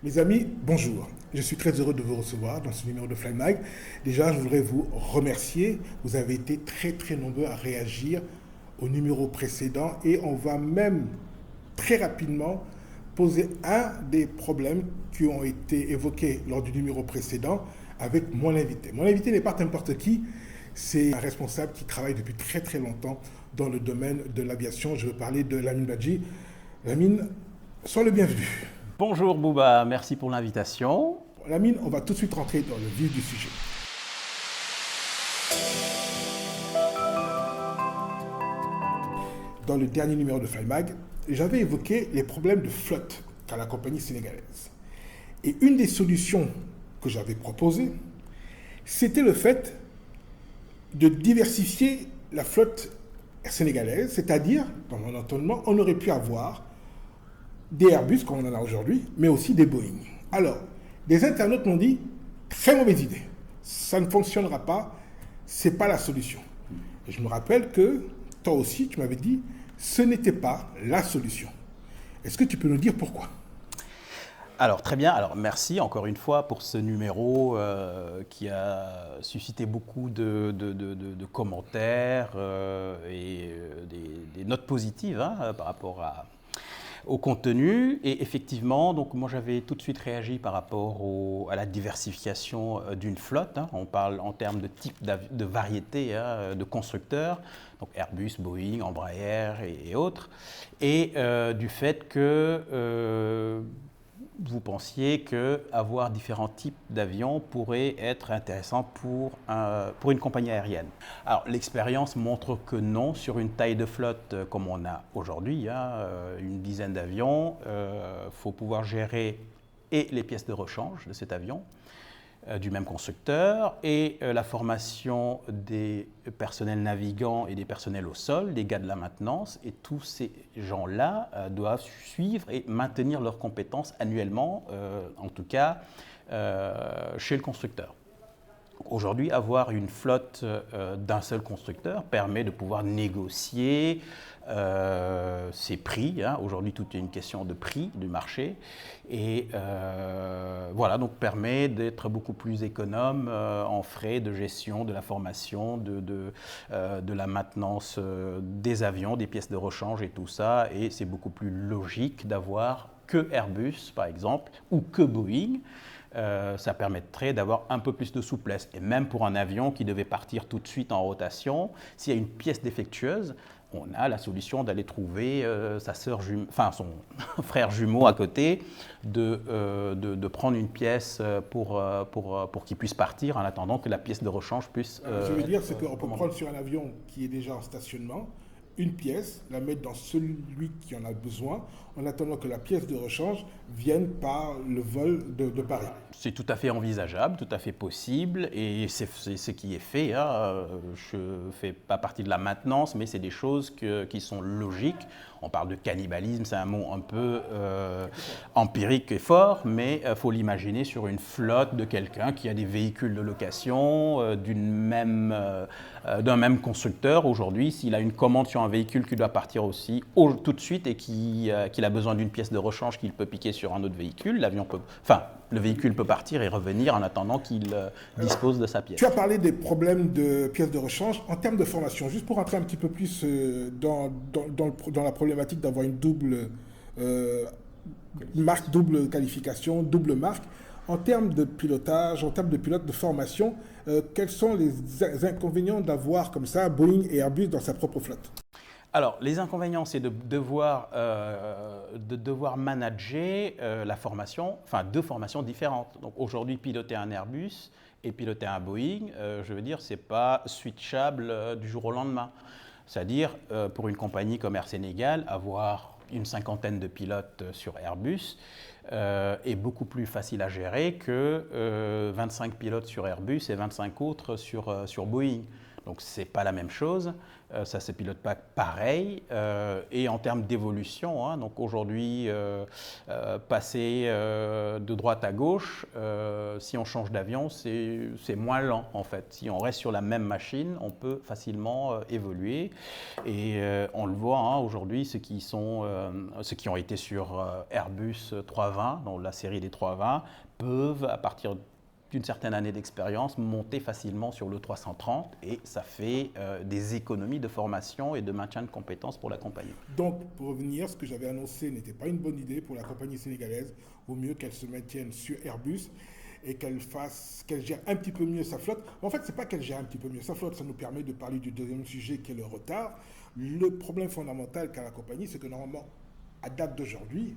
Mes amis, bonjour. Je suis très heureux de vous recevoir dans ce numéro de FlyMag. Déjà, je voudrais vous remercier. Vous avez été très nombreux à réagir au numéro précédent et on va même très rapidement poser un des problèmes qui ont été évoqués lors du numéro précédent avec mon invité. Mon invité n'est pas n'importe qui, c'est un responsable qui travaille depuis très longtemps dans le domaine de l'aviation. Je veux parler de Lamine Badji. Lamine, sois le bienvenu. Bonjour Bouba, merci pour l'invitation. Lamine, on va tout de suite rentrer dans le vif du sujet. Dans le dernier numéro de FlyMag, j'avais évoqué les problèmes de flotte qu'a la compagnie sénégalaise. Et une des solutions que j'avais proposées, c'était le fait de diversifier la flotte sénégalaise, c'est-à-dire, dans mon entendement, on aurait pu avoir des Airbus, comme on en a aujourd'hui, mais aussi des Boeing. Alors, des internautes m'ont dit, très mauvaise idée, ça ne fonctionnera pas, c'est pas la solution. Et je me rappelle que, toi aussi, tu m'avais dit, ce n'était pas la solution. Est-ce que tu peux nous dire pourquoi ? Alors très bien, alors merci encore une fois pour ce numéro qui a suscité beaucoup de commentaires et des notes positives par rapport au contenu. Et effectivement, donc moi j'avais tout de suite réagi par rapport à la diversification d'une flotte. On parle en termes de type de variété de constructeurs, donc Airbus, Boeing, Embraer et autres. Et du fait que vous pensiez qu'avoir différents types d'avions pourrait être intéressant pour une compagnie aérienne. Alors l'expérience montre que non, sur une taille de flotte comme on a aujourd'hui, une dizaine d'avions, il faut pouvoir gérer et les pièces de rechange de cet avion, du même constructeur, et la formation des personnels navigants et des personnels au sol, des gars de la maintenance, et tous ces gens-là doivent suivre et maintenir leurs compétences annuellement, en tout cas chez le constructeur. Aujourd'hui, avoir une flotte d'un seul constructeur permet de pouvoir négocier ses prix. Aujourd'hui, tout est une question de prix du marché. Et voilà, donc permet d'être beaucoup plus économe en frais de gestion, de la formation, de la maintenance des avions, des pièces de rechange et tout ça. Et c'est beaucoup plus logique d'avoir que Airbus, par exemple, ou que Boeing. Ça permettrait d'avoir un peu plus de souplesse. Et même pour un avion qui devait partir tout de suite en rotation, s'il y a une pièce défectueuse, on a la solution d'aller trouver son frère jumeau à côté, de prendre une pièce pour qu'il puisse partir en attendant que la pièce de rechange puisse... Je veux dire, c'est qu'on peut prendre sur un avion qui est déjà en stationnement, une pièce, la mettre dans celui qui en a besoin, en attendant que la pièce de rechange vienne par le vol de Paris. C'est tout à fait envisageable, tout à fait possible, et c'est ce qui est fait. Je ne fais pas partie de la maintenance, mais c'est des choses qui sont logiques. On parle de cannibalisme, c'est un mot un peu empirique et fort, mais il faut l'imaginer sur une flotte de quelqu'un qui a des véhicules de location d'un même constructeur. Aujourd'hui, s'il a une commande sur un véhicule qui doit partir aussi tout de suite et qu'il a besoin d'une pièce de rechange qu'il peut piquer sur un autre véhicule, le véhicule peut partir et revenir en attendant qu'il dispose de sa pièce. Tu as parlé des problèmes de pièces de rechange. En termes de formation, juste pour rentrer un petit peu plus dans la problématique d'avoir une double marque, double qualification, double marque, en termes de pilotage, en termes de pilote de formation, quels sont les inconvénients d'avoir comme ça Boeing et Airbus dans sa propre flotte ? Alors, les inconvénients, c'est de devoir manager la formation, deux formations différentes. Donc aujourd'hui, piloter un Airbus et piloter un Boeing, je veux dire, c'est pas switchable du jour au lendemain. C'est-à-dire, pour une compagnie comme Air Sénégal, avoir une cinquantaine de pilotes sur Airbus est beaucoup plus facile à gérer que 25 pilotes sur Airbus et 25 autres sur Boeing. Donc ce n'est pas la même chose, ça ne se pilote pas pareil. Et en termes d'évolution, hein, donc aujourd'hui, passer de droite à gauche, si on change d'avion, c'est moins lent en fait. Si on reste sur la même machine, on peut facilement évoluer. Et on le voit hein, aujourd'hui, ceux qui ont été sur Airbus 320, donc la série des 320, peuvent, à partir d'une certaine année d'expérience, monter facilement sur le 330 et ça fait des économies de formation et de maintien de compétences pour la compagnie. Donc, pour revenir, ce que j'avais annoncé n'était pas une bonne idée pour la compagnie sénégalaise. Vaut mieux qu'elle se maintienne sur Airbus et qu'elle gère un petit peu mieux sa flotte. En fait, ce n'est pas qu'elle gère un petit peu mieux sa flotte, ça nous permet de parler du deuxième sujet qui est le retard. Le problème fondamental qu'a la compagnie, c'est que normalement, à date d'aujourd'hui,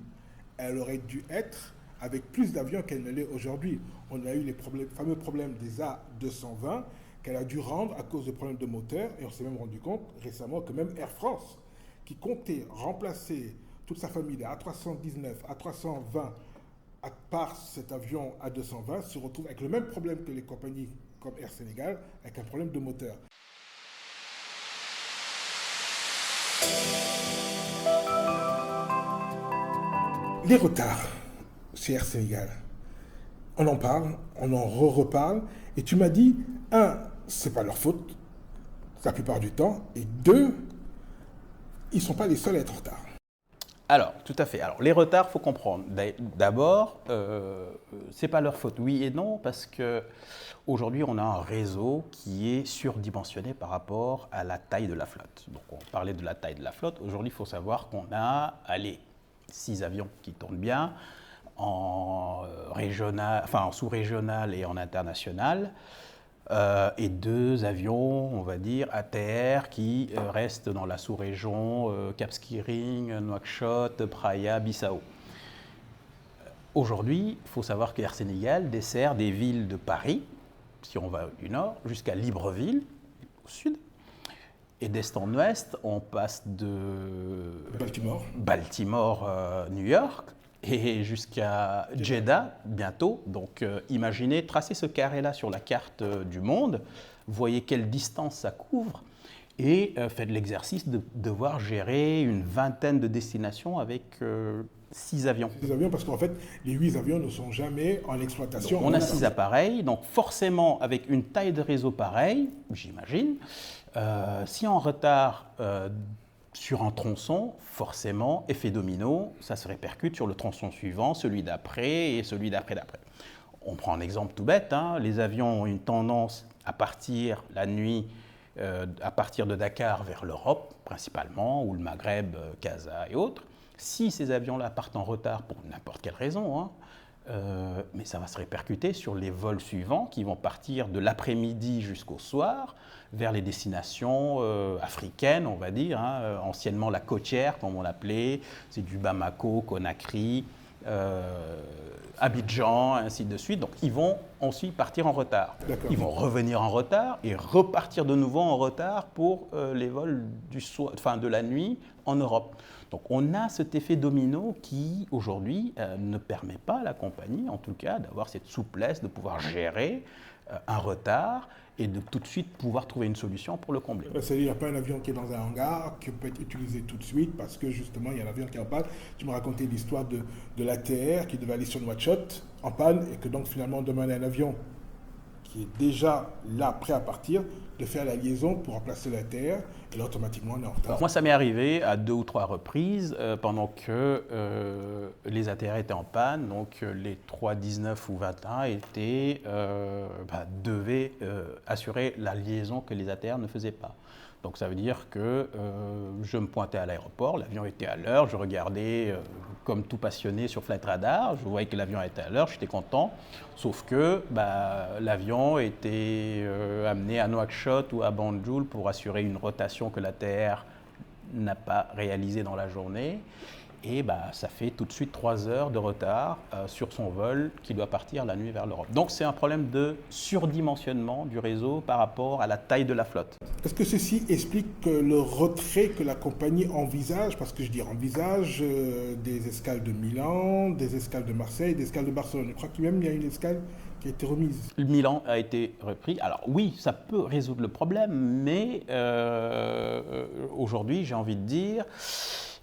elle aurait dû être avec plus d'avions qu'elle ne l'est aujourd'hui. On a eu les fameux problèmes des A220 qu'elle a dû rendre à cause de problèmes de moteur. Et on s'est même rendu compte récemment que même Air France, qui comptait remplacer toute sa famille des A319, A320 par cet avion A220, se retrouve avec le même problème que les compagnies comme Air Sénégal, avec un problème de moteur. Les retards chez Air Sénégal, on en parle, on en reparle, et tu m'as dit, un, c'est pas leur faute, la plupart du temps, et deux, ils sont pas les seuls à être en retard. Alors, tout à fait. Alors, les retards, il faut comprendre. D'abord, c'est pas leur faute, oui et non, parce qu'aujourd'hui, on a un réseau qui est surdimensionné par rapport à la taille de la flotte. Donc, on parlait de la taille de la flotte. Aujourd'hui, il faut savoir qu'on a, 6 avions qui tournent bien, en sous-régional et en international, et 2 avions, on va dire, ATR qui restent dans la sous-région Cap Skirring, Nouakchott, Praia, Bissau. Aujourd'hui, il faut savoir qu'Air Sénégal dessert des villes de Paris, si on va du nord, jusqu'à Libreville, au sud. Et d'est en ouest, on passe de Baltimore, New York, et jusqu'à Jeddah bientôt. Donc imaginez, tracez ce carré-là sur la carte du monde, voyez quelle distance ça couvre, et faites l'exercice de devoir gérer une vingtaine de destinations avec 6 avions. 6 avions, parce qu'en fait, les 8 avions ne sont jamais en exploitation. Donc, on a 6 appareils, donc forcément, avec une taille de réseau pareille, j'imagine, si en retard sur un tronçon, forcément, effet domino, ça se répercute sur le tronçon suivant, celui d'après et celui d'après. On prend un exemple tout bête, hein, les avions ont une tendance à partir la nuit, à partir de Dakar vers l'Europe, principalement, ou le Maghreb, Casa et autres. Si ces avions-là partent en retard pour n'importe quelle raison, hein, mais ça va se répercuter sur les vols suivants qui vont partir de l'après-midi jusqu'au soir vers les destinations africaines, on va dire, hein, anciennement la côtière, comme on l'appelait, c'est du Bamako, Conakry, Abidjan, ainsi de suite. Donc ils vont ensuite partir en retard. Ils vont revenir en retard et repartir de nouveau en retard pour les vols de la nuit en Europe. Donc on a cet effet domino qui, aujourd'hui, ne permet pas à la compagnie, en tout cas, d'avoir cette souplesse de pouvoir gérer un retard et de tout de suite pouvoir trouver une solution pour le combler. C'est-à-dire qu'il n'y a pas un avion qui est dans un hangar, qui peut être utilisé tout de suite, parce que justement, il y a l'avion qui est en panne. Tu me racontais l'histoire de l'ATR qui devait aller sur Nouakchott en panne, et que donc finalement, on demande à un avion qui est déjà là, prêt à partir, de faire la liaison pour remplacer l'ATR, et là, automatiquement, on est en retard. Alors, moi, ça m'est arrivé à 2 ou 3 reprises, pendant que les ATR étaient en panne, donc les 3, 19 ou 21 devaient assurer la liaison que les ATR ne faisaient pas. Donc ça veut dire que je me pointais à l'aéroport, l'avion était à l'heure, je regardais comme tout passionné sur Flight Radar, je voyais que l'avion était à l'heure, j'étais content, sauf que l'avion était amené à Nouakchott ou à Banjul pour assurer une rotation que l'ATR n'a pas réalisée dans la journée. Et ça fait tout de suite 3 heures de retard sur son vol qui doit partir la nuit vers l'Europe. Donc c'est un problème de surdimensionnement du réseau par rapport à la taille de la flotte. Est-ce que ceci explique le retrait que la compagnie envisage, parce que je dis envisage des escales de Milan, des escales de Marseille, des escales de Barcelone. Je crois qu'il y a une escale qui a été remise. Le Milan a été repris. Alors oui, ça peut résoudre le problème, mais aujourd'hui, j'ai envie de dire,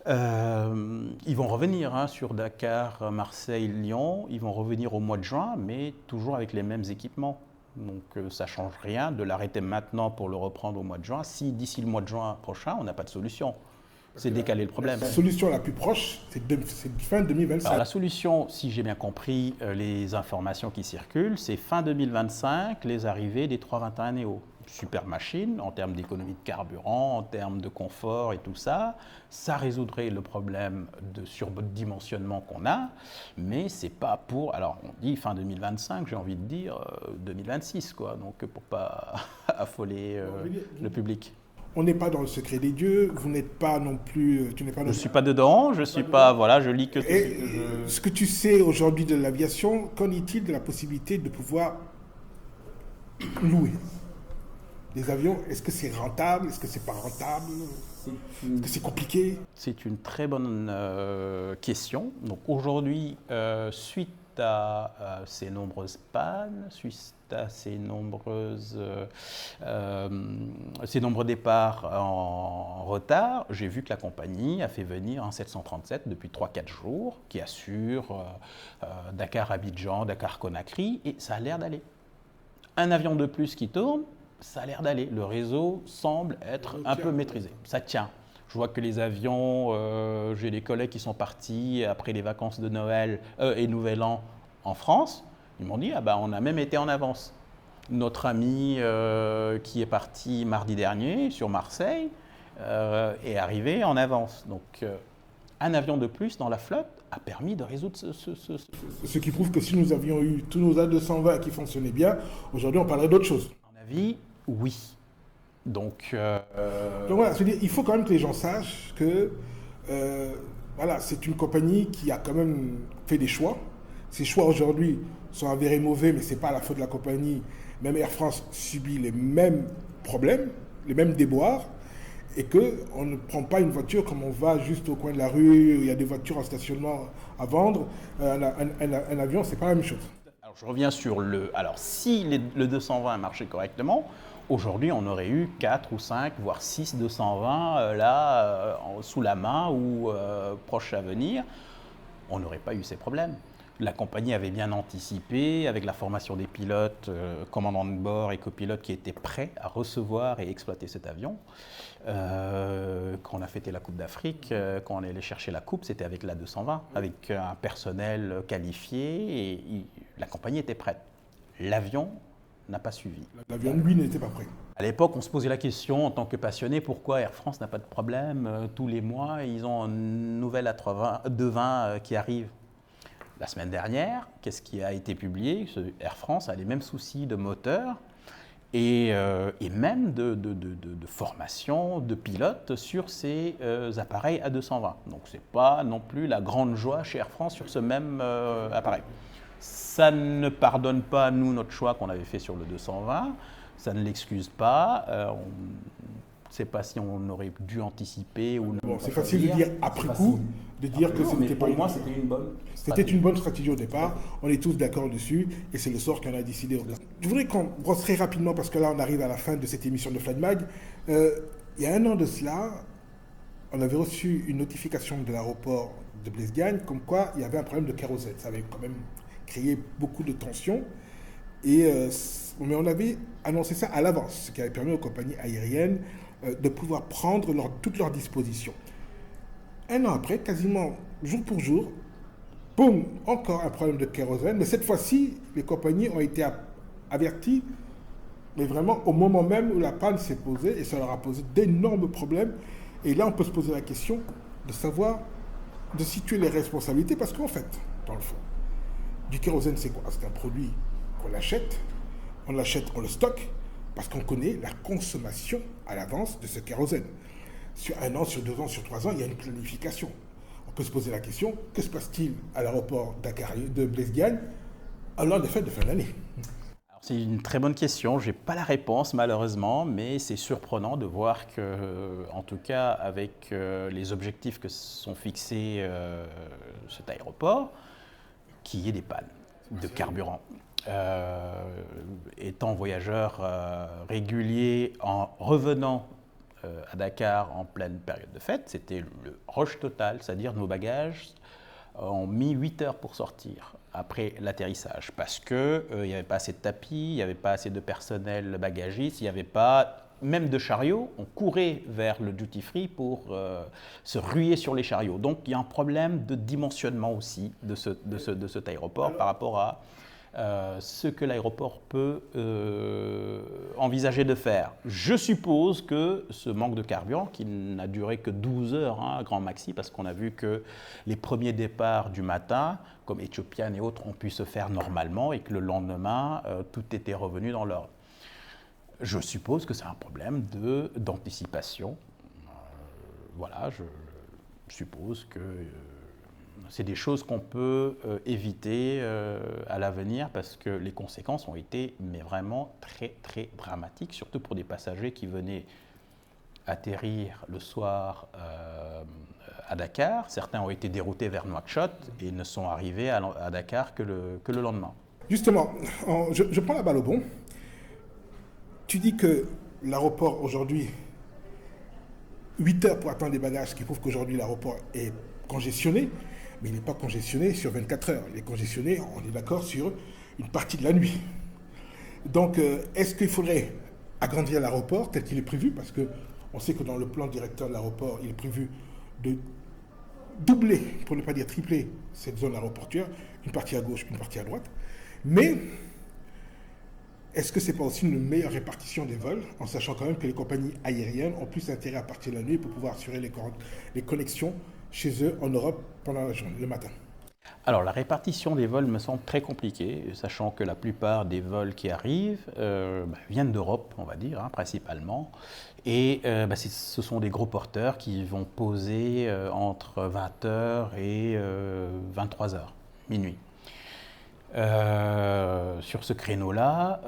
ils vont revenir sur Dakar, Marseille, Lyon. Ils vont revenir au mois de juin, mais toujours avec les mêmes équipements. Donc ça ne change rien de l'arrêter maintenant pour le reprendre au mois de juin. Si d'ici le mois de juin prochain, on n'a pas de solution. C'est décaler le problème. La solution la plus proche, c'est fin 2025. Alors la solution, si j'ai bien compris les informations qui circulent, c'est fin 2025, les arrivées des 321 Neo. Super machine en termes d'économie de carburant, en termes de confort et tout ça. Ça résoudrait le problème de surdimensionnement qu'on a, mais c'est pas pour... Alors on dit fin 2025, j'ai envie de dire 2026, quoi, donc pour pas affoler le public. On n'est pas dans le secret des dieux, vous n'êtes pas non plus... Tu n'es pas je ne suis pas dedans, je suis pas... Voilà, je lis que... Ce que tu sais aujourd'hui de l'aviation, qu'en est-il de la possibilité de pouvoir louer des avions? Est-ce que c'est rentable? Est-ce que c'est pas rentable? Est-ce que c'est compliqué? C'est une très bonne question. Donc aujourd'hui, suite à ces nombreuses pannes, suite à ces nombreux départs en retard, j'ai vu que la compagnie a fait venir un 737 depuis 3-4 jours qui assure Dakar-Abidjan, Dakar-Conakry, et ça a l'air d'aller. Un avion de plus qui tourne, ça a l'air d'aller. Le réseau semble être un peu maîtrisé. Ça tient. Je vois que les avions, j'ai des collègues qui sont partis après les vacances de Noël et Nouvel An en France. Ils m'ont dit, on a même été en avance. Notre ami qui est parti mardi dernier sur Marseille est arrivé en avance. Donc, un avion de plus dans la flotte a permis de résoudre Ce qui prouve que si nous avions eu tous nos A220 qui fonctionnaient bien, aujourd'hui on parlerait d'autre chose. À mon avis, oui. Donc voilà, il faut quand même que les gens sachent que c'est une compagnie qui a quand même fait des choix. Ces choix aujourd'hui sont avérés mauvais, mais ce n'est pas la faute de la compagnie. Même Air France subit les mêmes problèmes, les mêmes déboires, et qu'on ne prend pas une voiture comme on va juste au coin de la rue, il y a des voitures en stationnement à vendre. Un avion, ce n'est pas la même chose. Alors, je reviens sur Alors, si le 220 marchait correctement, aujourd'hui, on aurait eu 4 ou 5, voire 6 220 sous la main ou proche à venir. On n'aurait pas eu ces problèmes. La compagnie avait bien anticipé avec la formation des pilotes, commandants de bord et copilotes qui étaient prêts à recevoir et exploiter cet avion. Quand on a fêté la Coupe d'Afrique, quand on est allé chercher la Coupe, c'était avec la 220, avec un personnel qualifié et la compagnie était prête. L'avion n'a pas suivi. L'avion, lui, n'était pas prêt. À l'époque, on se posait la question en tant que passionné, pourquoi Air France n'a pas de problème? Tous les mois, ils ont une nouvelle A220 qui arrive. La semaine dernière, qu'est-ce qui a été publié? Air France a les mêmes soucis de moteur et même de formation de pilotes sur ces appareils A220. Donc ce n'est pas non plus la grande joie chez Air France sur ce même appareil. Ça ne pardonne pas, nous, notre choix qu'on avait fait sur le 220. Ça ne l'excuse pas. Je ne sais pas si on aurait dû anticiper ou non. Bon, c'est facile de dire après coup, de dire que c'était pas... Pour moi, c'était une bonne C'était une bonne stratégie au départ. On est tous d'accord dessus et c'est le sort qu'on a décidé. Je voudrais qu'on brosse très rapidement, parce que là, on arrive à la fin de cette émission de Flight Mag. Il y a un an de cela, on avait reçu une notification de l'aéroport de Blaise-Diagne comme quoi il y avait un problème de kérosène. Ça avait quand même créé beaucoup de tensions. Mais on avait annoncé ça à l'avance, ce qui avait permis aux compagnies aériennes de pouvoir prendre toutes leurs dispositions. Un an après, quasiment jour pour jour, boum, encore un problème de kérosène. Mais cette fois-ci, les compagnies ont été averties, mais vraiment au moment même où la panne s'est posée, et ça leur a posé d'énormes problèmes. Et là, on peut se poser la question de savoir, de situer les responsabilités, parce qu'en fait, dans le fond, du kérosène, c'est quoi? C'est un produit qu'on achète, on l'achète, on le stocke, parce qu'on connaît la consommation à l'avance de ce kérosène. Sur 1 an, sur 2 ans, sur 3 ans, il y a une planification. On peut se poser la question, que se passe-t-il à l'aéroport de Blaise-Diagne lors des fêtes de fin d'année? C'est une très bonne question. Je n'ai pas la réponse malheureusement, mais c'est surprenant de voir que, en tout cas avec les objectifs que sont fixés cet aéroport, qu'il y ait des pannes de carburant. étant voyageur régulier en revenant à Dakar en pleine période de fête, c'était le rush total, c'est-à-dire nos bagages ont mis 8 heures pour sortir après l'atterrissage parce qu'il n'y avait pas assez de tapis, il n'y avait pas assez de personnel bagagiste, il n'y avait pas même de chariots. On courait vers le duty-free pour se ruer sur les chariots. Donc il y a un problème de dimensionnement aussi de cet aéroport par rapport à ce que l'aéroport peut envisager de faire. Je suppose que ce manque de carburant, qui n'a duré que 12 heures, hein, grand maxi, parce qu'on a vu que les premiers départs du matin, comme Ethiopian et autres, ont pu se faire normalement et que le lendemain, tout était revenu dans l'ordre. Je suppose que c'est un problème d'anticipation. Voilà, je suppose que c'est des choses qu'on peut éviter à l'avenir parce que les conséquences ont été mais vraiment très très dramatiques, surtout pour des passagers qui venaient atterrir le soir à Dakar. Certains ont été déroutés vers Nouakchott et ne sont arrivés à Dakar que le lendemain. Justement, je prends la balle au bon. Tu dis que l'aéroport aujourd'hui, 8 heures pour attendre les bagages, ce qui prouve qu'aujourd'hui l'aéroport est congestionné, mais il n'est pas congestionné sur 24 heures. Il est congestionné, on est d'accord, sur une partie de la nuit. Donc, est-ce qu'il faudrait agrandir l'aéroport tel qu'il est prévu? Parce qu'on sait que dans le plan directeur de l'aéroport, il est prévu de doubler, pour ne pas dire tripler, cette zone aéroportuaire, une partie à gauche, une partie à droite. Mais est-ce que ce n'est pas aussi une meilleure répartition des vols, en sachant quand même que les compagnies aériennes ont plus intérêt à partir de la nuit pour pouvoir assurer les connexions chez eux en Europe pendant la journée, le matin? Alors, la répartition des vols me semble très compliquée, sachant que la plupart des vols qui arrivent viennent d'Europe, on va dire, hein, principalement. Et ce sont des gros porteurs qui vont poser entre 20h et 23h, minuit. Sur ce créneau-là,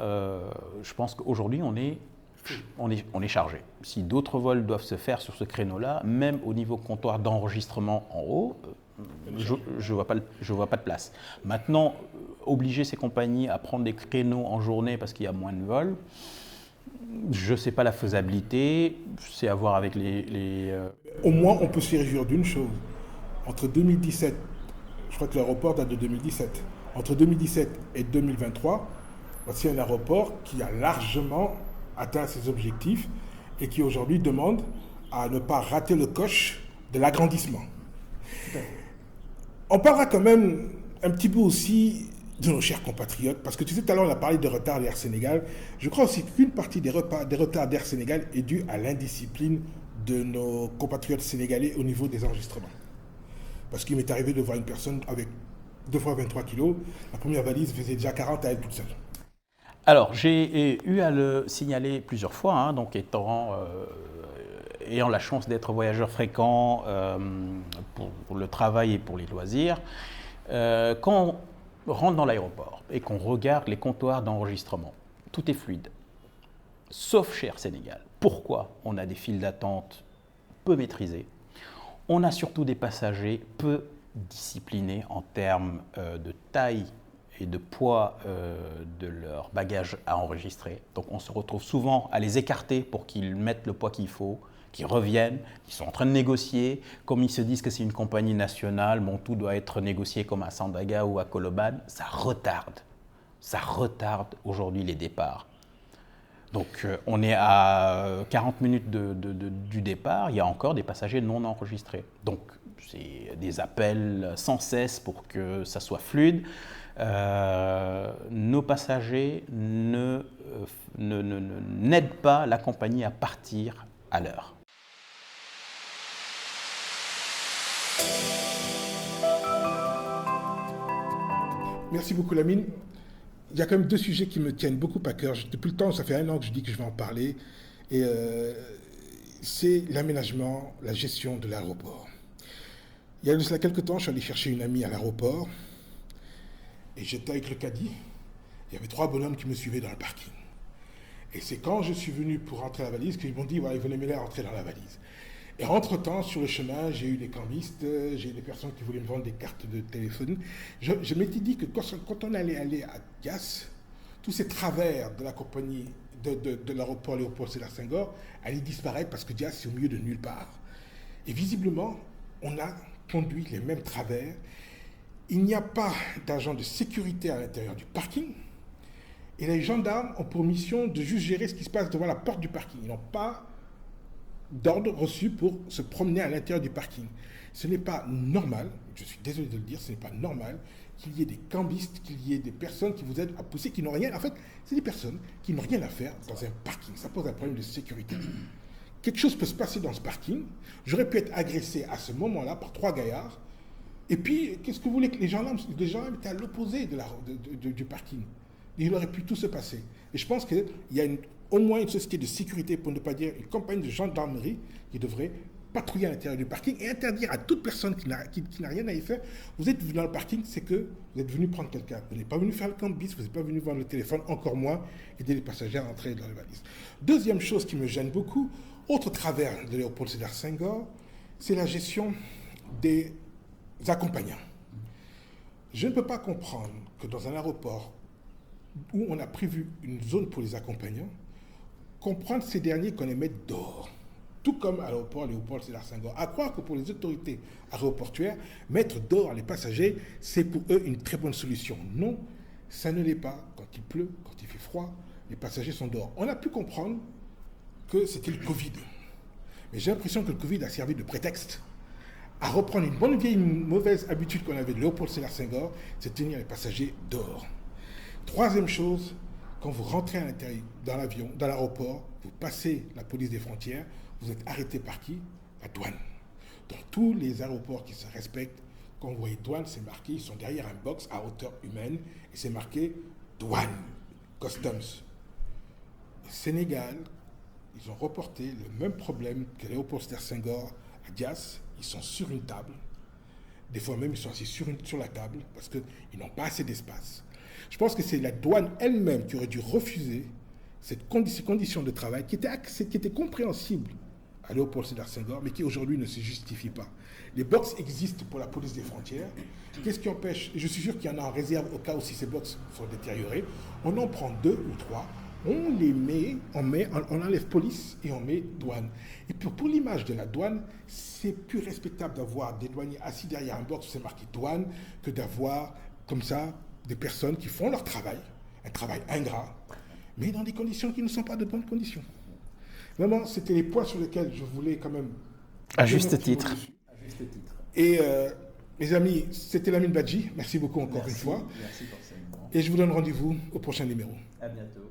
je pense qu'aujourd'hui, on est chargé. Si d'autres vols doivent se faire sur ce créneau-là, même au niveau comptoir d'enregistrement en haut, je ne vois pas de place. Maintenant, obliger ces compagnies à prendre des créneaux en journée parce qu'il y a moins de vols, je ne sais pas la faisabilité, c'est à voir avec les Au moins, on peut se réjouir d'une chose. Entre 2017, je crois que l'aéroport date de 2017, entre 2017 et 2023, voici un aéroport qui a largement atteint ses objectifs et qui aujourd'hui demande à ne pas rater le coche de l'agrandissement. On parlera quand même un petit peu aussi de nos chers compatriotes, parce que tu sais, tout à l'heure on a parlé de retard d'Air Sénégal. Je crois aussi qu'une partie des retards d'Air Sénégal est due à l'indiscipline de nos compatriotes sénégalais au niveau des enregistrements. Parce qu'il m'est arrivé de voir une personne avec 2 fois 23 kilos, la première valise faisait déjà 40 à elle toute seule. Alors, j'ai eu à le signaler plusieurs fois, hein, donc ayant la chance d'être voyageur fréquent pour le travail et pour les loisirs. Quand on rentre dans l'aéroport et qu'on regarde les comptoirs d'enregistrement, tout est fluide, sauf chez Air Sénégal. Pourquoi? On a des files d'attente peu maîtrisées. On a surtout des passagers peu disciplinés en termes de taille et de poids de leur bagage à enregistrer. Donc on se retrouve souvent à les écarter pour qu'ils mettent le poids qu'il faut, qu'ils reviennent, qu'ils sont en train de négocier. Comme ils se disent que c'est une compagnie nationale, bon, tout doit être négocié comme à Sandaga ou à Koloban, ça retarde aujourd'hui les départs. Donc on est à 40 minutes du départ, il y a encore des passagers non enregistrés. Donc c'est des appels sans cesse pour que ça soit fluide. Nos passagers n'aident pas la compagnie à partir à l'heure. Merci beaucoup Lamine. Il y a quand même 2 sujets qui me tiennent beaucoup à cœur. Depuis le temps, ça fait 1 an que je dis que je vais en parler. Et c'est l'aménagement, la gestion de l'aéroport. Il y a de cela quelques temps, je suis allé chercher une amie à l'aéroport. Et j'étais avec le caddie. Il y avait 3 bonhommes qui me suivaient dans le parking. Et c'est quand je suis venu pour rentrer la valise qu'ils m'ont dit, ouais, venez m'aider à rentrer dans la valise. Et entre-temps, sur le chemin, j'ai eu des cambistes, j'ai eu des personnes qui voulaient me vendre des cartes de téléphone. Je m'étais dit que quand on allait aller à Dias, tous ces travers de la compagnie de l'aéroport Léopold Sédar Senghor allaient disparaître parce que Dias est au milieu de nulle part. Et visiblement, on a conduit les mêmes travers. Il n'y a pas d'agent de sécurité à l'intérieur du parking. Et les gendarmes ont pour mission de juste gérer ce qui se passe devant la porte du parking. Ils n'ont pas d'ordre reçu pour se promener à l'intérieur du parking. Ce n'est pas normal, je suis désolé de le dire, ce n'est pas normal qu'il y ait des cambistes, qu'il y ait des personnes qui vous aident à pousser, qui n'ont rien. En fait, c'est des personnes qui n'ont rien à faire dans un parking. Ça pose un problème de sécurité. Quelque chose peut se passer dans ce parking. J'aurais pu être agressé à ce moment-là par 3 gaillards. Et puis, qu'est-ce que vous voulez que les gendarmes étaient à l'opposé du parking. Il aurait pu tout se passer. Et je pense qu'il y a au moins une société de sécurité, pour ne pas dire une compagnie de gendarmerie, qui devrait patrouiller à l'intérieur du parking et interdire à toute personne qui n'a rien à y faire. Vous êtes venu dans le parking, c'est que vous êtes venu prendre quelqu'un. Vous n'êtes pas venu faire le cambiste, vous n'êtes pas venu vendre le téléphone, encore moins aider les passagers à entrer dans les valises. Deuxième chose qui me gêne beaucoup, autre travers de Léopold Sédar Senghor, c'est la gestion des accompagnants. Je ne peux pas comprendre que dans un aéroport où on a prévu une zone pour les accompagnants, comprendre ces derniers qu'on les mette dehors. Tout comme à l'aéroport Léopold Sédar Senghor. À croire que pour les autorités aéroportuaires, mettre dehors les passagers, c'est pour eux une très bonne solution. Non, ça ne l'est pas. Quand il pleut, quand il fait froid, les passagers sont dehors. On a pu comprendre que c'était le Covid. Mais j'ai l'impression que le Covid a servi de prétexte à reprendre une bonne vieille mauvaise habitude qu'on avait de Léopold Sédar Senghor, c'est tenir les passagers dehors. Troisième chose, quand vous rentrez à l'intérieur, dans l'avion, dans l'aéroport, vous passez la police des frontières, vous êtes arrêté par qui? La douane. Dans tous les aéroports qui se respectent, quand vous voyez douane, c'est marqué, ils sont derrière un box à hauteur humaine, et c'est marqué douane, customs. Au Sénégal, ils ont reporté le même problème que Léopold Sédar Senghor à Dias. Ils sont sur une table. Des fois même, ils sont assis sur la table parce qu'ils n'ont pas assez d'espace. Je pense que c'est la douane elle-même qui aurait dû refuser ces conditions de travail qui étaient compréhensibles à Léopold Sédar Senghor, mais qui aujourd'hui ne se justifient pas. Les box existent pour la police des frontières. Qu'est-ce qui empêche? Je suis sûr qu'il y en a en réserve au cas où si ces box sont détériorés. On en prend 2 ou 3. On les met, on enlève police et on met douane. Et pour l'image de la douane, c'est plus respectable d'avoir des douaniers assis derrière un box où c'est marqué douane que d'avoir comme ça des personnes qui font leur travail, un travail ingrat, mais dans des conditions qui ne sont pas de bonnes conditions. Vraiment, c'était les points sur lesquels je voulais quand même... À juste titre. Et mes amis, c'était Lamine Badji. Merci beaucoup encore une fois. Merci pour ce moment. Et je vous donne rendez-vous au prochain numéro. À bientôt.